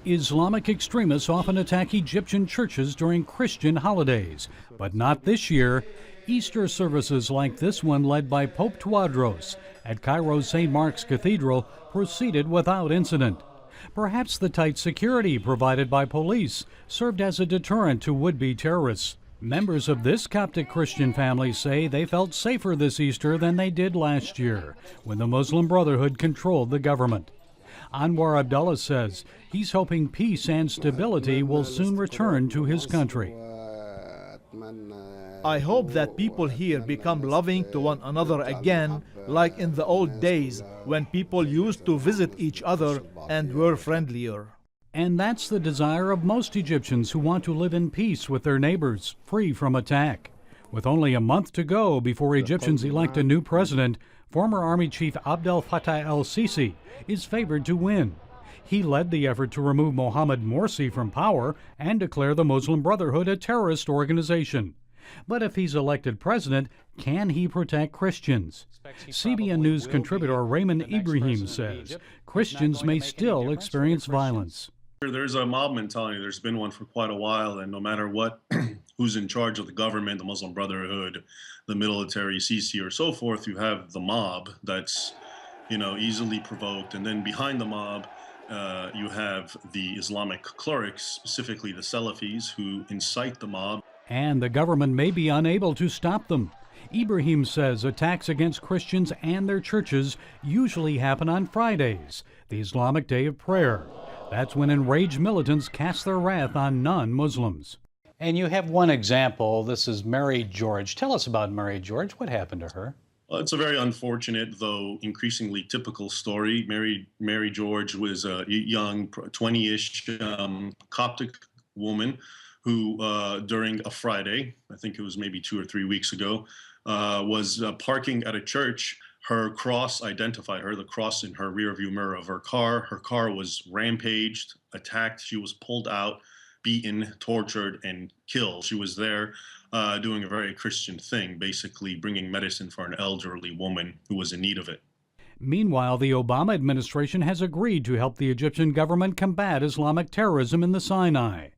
Islamic extremists often attack Egyptian churches during Christian holidays, but not this year. Easter services like this one, led by Pope Tewodros at Cairo's St. Mark's Cathedral, proceeded without incident. Perhaps the tight security provided by police served as a deterrent to would-be terrorists. Members of this Coptic Christian family say they felt safer this Easter than they did last year, when the Muslim Brotherhood controlled the government. Anwar Abdullah says he's hoping peace and stability will soon return to his country. I hope that people here become loving to one another again, like in the old days when people used to visit each other and were friendlier. And that's the desire of most Egyptians who want to live in peace with their neighbors, free from attack. With only a month to go before Egyptians elect a new president, former Army Chief Abdel Fattah el-Sisi is favored to win. He led the effort to remove Mohamed Morsi from power and declare the Muslim Brotherhood a terrorist organization. But if he's elected president, can he protect Christians? CBN News contributor Raymond Ibrahim says Christians may still experience violence. There's a mob mentality. There's been one for quite a while, and no matter what, who's in charge of the government, the Muslim Brotherhood, the military, Sisi, or so forth, you have the mob that's, easily provoked, and then behind the mob, you have the Islamic clerics, specifically the Salafis, who incite the mob. And the government may be unable to stop them. Ibrahim says attacks against Christians and their churches usually happen on Fridays, the Islamic day of prayer. That's when enraged militants cast their wrath on non-Muslims. And you have one example. This is Mary George. Tell us about Mary George. What happened to her? Well, it's a very unfortunate, though increasingly typical story. Mary George was a young, 20-ish Coptic woman who, during a Friday, I think it was maybe 2 or 3 weeks ago, was parking at a church. Her cross identified her, the cross in her rearview mirror of her car. Her car was rampaged, attacked. She was pulled out, beaten, tortured, and killed. She was there doing a very Christian thing, basically bringing medicine for an elderly woman who was in need of it. Meanwhile, the Obama administration has agreed to help the Egyptian government combat Islamic terrorism in the Sinai.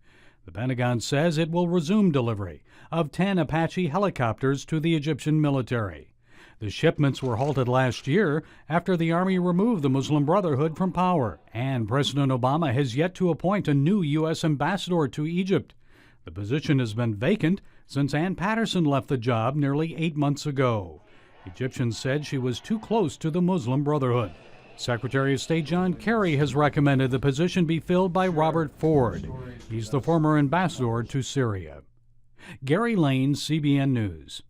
The Pentagon says it will resume delivery of 10 Apache helicopters to the Egyptian military. The shipments were halted last year after the Army removed the Muslim Brotherhood from power, and President Obama has yet to appoint a new U.S. ambassador to Egypt. The position has been vacant since Ann Patterson left the job nearly 8 months ago. Egyptians said she was too close to the Muslim Brotherhood. Secretary of State John Kerry has recommended the position be filled by Robert Ford. He's the former ambassador to Syria. Gary Lane, CBN News.